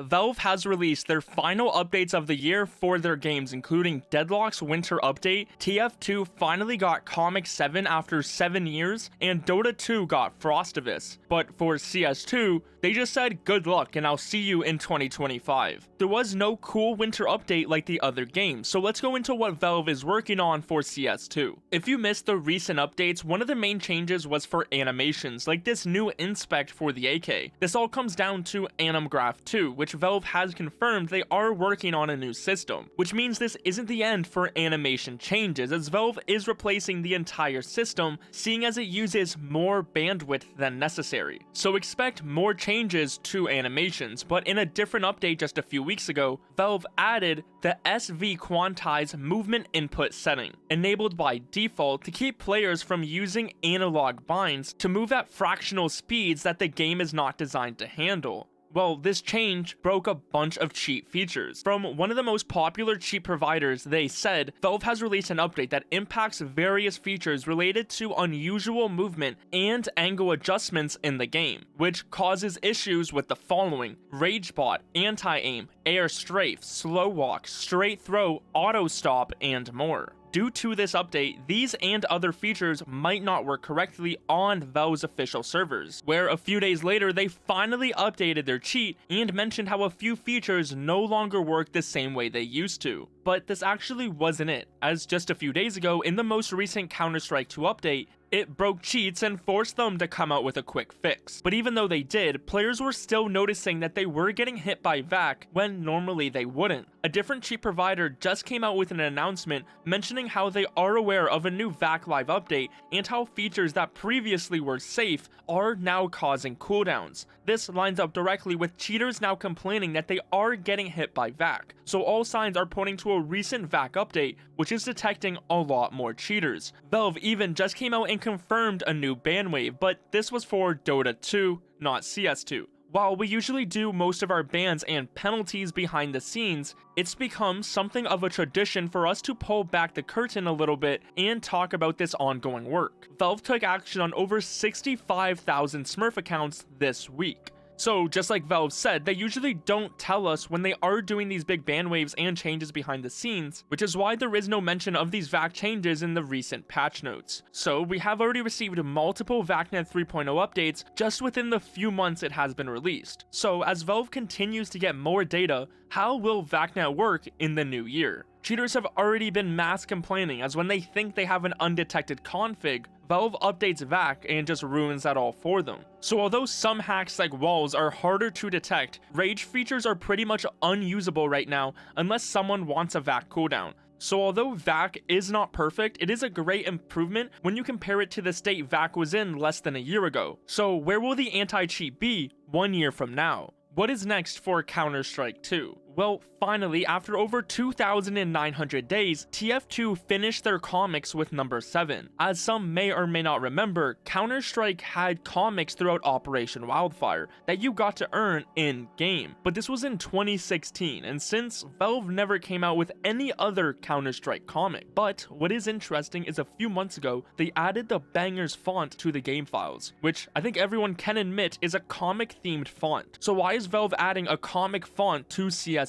Valve has released their final updates of the year for their games, including Deadlock's Winter Update, TF2 finally got Comic 7 after 7 years, and Dota 2 got Frostivus. But for CS2, they just said good luck and I'll see you in 2025. There was no cool winter update like the other games, so let's go into what Valve is working on for CS2. If you missed the recent updates, one of the main changes was for animations, like this new inspect for the AK. This all comes down to Animgraph 2, which Valve has confirmed they are working on a new system, which means this isn't the end for animation changes, as Valve is replacing the entire system, seeing as it uses more bandwidth than necessary. So expect more changes to animations, but in a different update just a few weeks ago, Valve added the SV Quantize movement input setting, enabled by default to keep players from using analog binds to move at fractional speeds that the game is not designed to handle. Well, this change broke a bunch of cheat features. From one of the most popular cheat providers, they said, Valve has released an update that impacts various features related to unusual movement and angle adjustments in the game, which causes issues with the following: Rage Bot, Anti-Aim, Air Strafe, Slow Walk, Straight Throw, Auto Stop, and more. Due to this update, these and other features might not work correctly on Valve's official servers, where a few days later they finally updated their cheat and mentioned how a few features no longer work the same way they used to. But this actually wasn't it, as just a few days ago in the most recent Counter-Strike 2 update, it broke cheats and forced them to come out with a quick fix. But even though they did, players were still noticing that they were getting hit by VAC when normally they wouldn't. A different cheat provider just came out with an announcement mentioning how they are aware of a new vaclive update and how features that previously were safe are now causing cooldowns. This lines up directly with cheaters now complaining that they are getting hit by VAC. So all signs are pointing to a recent VAC update, which is detecting a lot more cheaters. Valve even just came out and confirmed a new ban wave, but this was for Dota 2, not CS2. While we usually do most of our bans and penalties behind the scenes, it's become something of a tradition for us to pull back the curtain a little bit and talk about this ongoing work. Valve took action on over 65,000 Smurf accounts this week. So just like Valve said, they usually don't tell us when they are doing these big ban waves and changes behind the scenes, which is why there is no mention of these VAC changes in the recent patch notes. So we have already received multiple VacNet 3.0 updates just within the few months it has been released. So as Valve continues to get more data, how will VacNet work in the new year? Cheaters have already been mass complaining, as when they think they have an undetected config, Valve updates VAC and just ruins that all for them. So although some hacks like walls are harder to detect, rage features are pretty much unusable right now unless someone wants a VAC cooldown. So although VAC is not perfect, it is a great improvement when you compare it to the state VAC was in less than a year ago. So where will the anti-cheat be 1 year from now? What is next for Counter-Strike 2? Well, finally, after over 2,900 days, TF2 finished their comics with number 7. As some may or may not remember, Counter-Strike had comics throughout Operation Wildfire that you got to earn in-game, but this was in 2016, and since Valve never came out with any other Counter-Strike comic. But what is interesting is a few months ago, they added the Bangers font to the game files, which I think everyone can admit is a comic-themed font. So why is Valve adding a comic font to CS2?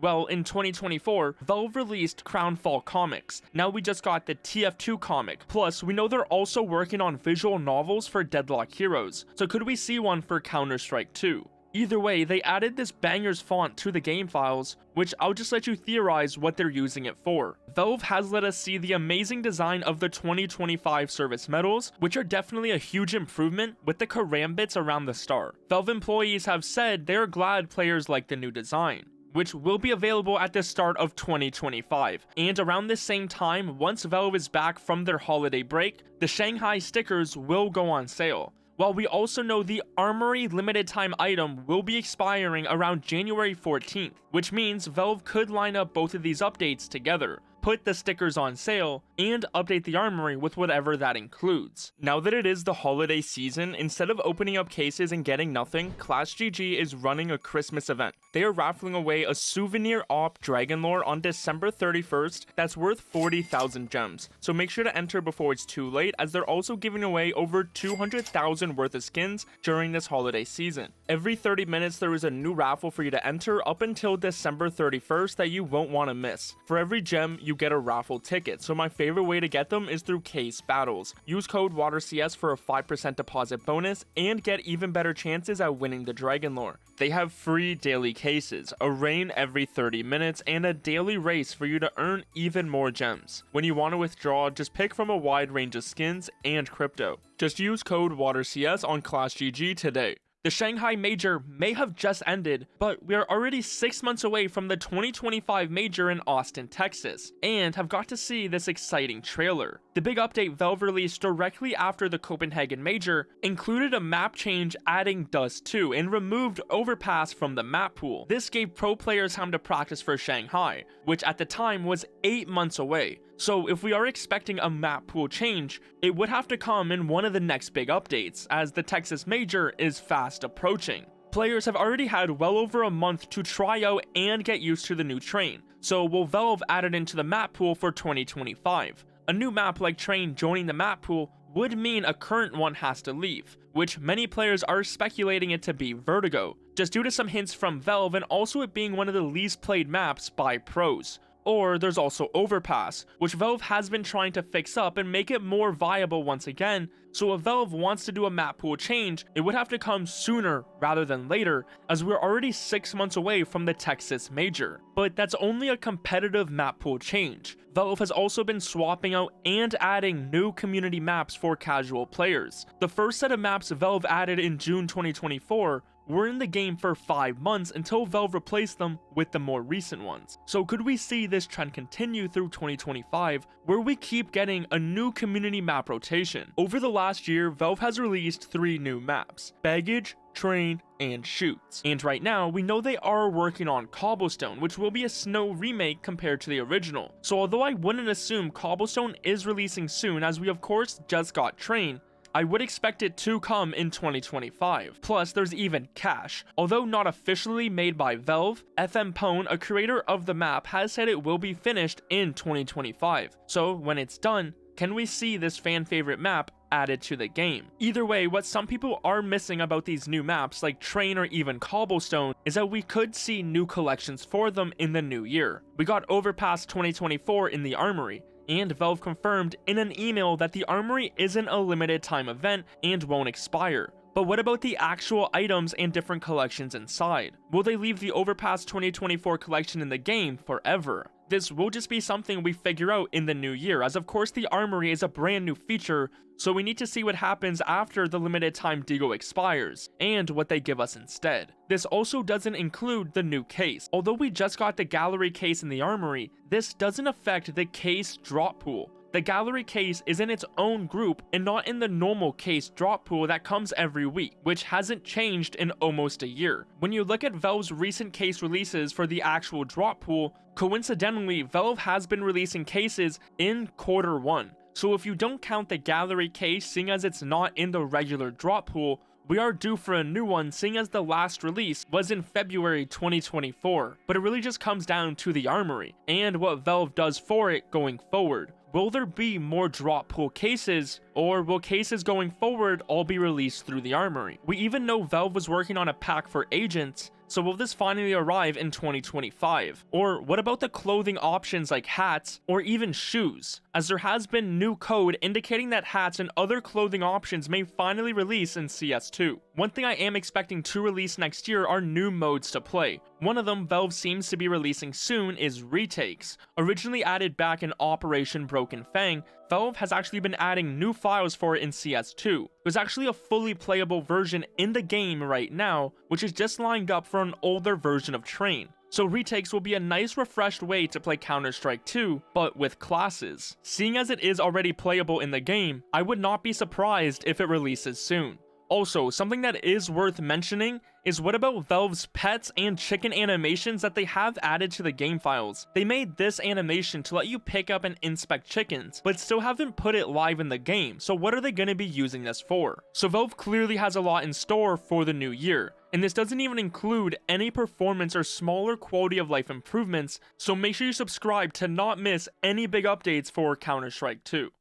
Well, in 2024, Valve released Crownfall comics. Now we just got the TF2 comic. Plus, we know they're also working on visual novels for Deadlock Heroes. So could we see one for Counter-Strike 2? Either way, they added this Bangers font to the game files, which I'll just let you theorize what they're using it for. Valve has let us see the amazing design of the 2025 service medals, which are definitely a huge improvement with the karambits around the star. Valve employees have said they are glad players like the new design, which will be available at the start of 2025. And around this same time, once Valve is back from their holiday break, the Shanghai stickers will go on sale. While we also know the Armory limited time item will be expiring around January 14th, which means Valve could line up both of these updates together. put the stickers on sale, and update the armory with whatever that includes. Now that it is the holiday season, instead of opening up cases and getting nothing, ClashGG is running a Christmas event. They are raffling away a souvenir op dragon lore on December 31st that's worth 40,000 gems, so make sure to enter before it's too late, as they're also giving away over 200,000 worth of skins during this holiday season. Every 30 minutes there is a new raffle for you to enter up until December 31st that you won't want to miss. For every gem you get a raffle ticket, so my favorite way to get them is through case battles. Use code WaterCS for a 5% deposit bonus and get even better chances at winning the dragon lore. They have free daily cases, a rain every 30 minutes, and a daily race for you to earn even more gems. When you want to withdraw, just pick from a wide range of skins and crypto. Just use code WaterCS on ClashGG today. The Shanghai Major may have just ended, but we are already 6 months away from the 2025 Major in Austin, Texas, and have got to see this exciting trailer. The big update Valve released directly after the Copenhagen Major included a map change adding Dust 2 and removed Overpass from the map pool. This gave pro players time to practice for Shanghai, which at the time was 8 months away. So if we are expecting a map pool change, it would have to come in one of the next big updates, as the Texas Major is fast approaching. Players have already had well over a month to try out and get used to the new train, so will Valve add it into the map pool for 2025? A new map like Train joining the map pool would mean a current one has to leave, which many players are speculating it to be Vertigo, just due to some hints from Valve and also it being one of the least played maps by pros. Or there's also Overpass, which Valve has been trying to fix up and make it more viable once again, so if Valve wants to do a map pool change, it would have to come sooner rather than later, as we're already 6 months away from the Texas Major. But that's only a competitive map pool change. Valve has also been swapping out and adding new community maps for casual players. The first set of maps Valve added in June 2024 were in the game for 5 months until Valve replaced them with the more recent ones. So could we see this trend continue through 2025, where we keep getting a new community map rotation? Over the last year, Valve has released 3 new maps: Baggage, Train, and Shoots. And right now, we know they are working on Cobblestone, which will be a snow remake compared to the original. So although I wouldn't assume Cobblestone is releasing soon, as we of course just got Train, I would expect it to come in 2025. Plus, there's even Cache. Although not officially made by Valve, FM Pone, a creator of the map, has said it will be finished in 2025. So when it's done, can we see this fan favorite map added to the game? Either way, what some people are missing about these new maps like Train or even Cobblestone is that we could see new collections for them in the new year. We got Overpass 2024 in the Armory, and Valve confirmed in an email that the Armory isn't a limited time event and won't expire. But what about the actual items and different collections inside? Will they leave the Overpass 2024 collection in the game forever? This will just be something we figure out in the new year, as of course the Armory is a brand new feature, so we need to see what happens after the limited time Digo expires, and what they give us instead. This also doesn't include the new case. Although we just got the gallery case in the Armory, this doesn't affect the case drop pool. The gallery case is in its own group and not in the normal case drop pool that comes every week, which hasn't changed in almost a year. When you look at Valve's recent case releases for the actual drop pool, coincidentally, Valve has been releasing cases in Q1. So if you don't count the gallery case, seeing as it's not in the regular drop pool, we are due for a new one, seeing as the last release was in February 2024. But it really just comes down to the Armory and what Valve does for it going forward. Will there be more drop pool cases, or will cases going forward all be released through the Armory? We even know Valve was working on a pack for agents, so will this finally arrive in 2025? Or what about the clothing options like hats or even shoes, as there has been new code indicating that hats and other clothing options may finally release in CS2. One thing I am expecting to release next year are new modes to play. One of them Valve seems to be releasing soon is retakes. Originally added back in Operation Broken Fang, Valve has actually been adding new files for it in CS2. There's actually a fully playable version in the game right now, which is just lined up for an older version of Train. So retakes will be a nice refreshed way to play Counter-Strike 2, but with classes. Seeing as it is already playable in the game, I would not be surprised if it releases soon. Also, something that is worth mentioning is what about Valve's pets and chicken animations that they have added to the game files. They made this animation to let you pick up and inspect chickens, but still haven't put it live in the game, so what are they going to be using this for? So Valve clearly has a lot in store for the new year, and this doesn't even include any performance or smaller quality of life improvements, so make sure you subscribe to not miss any big updates for Counter-Strike 2.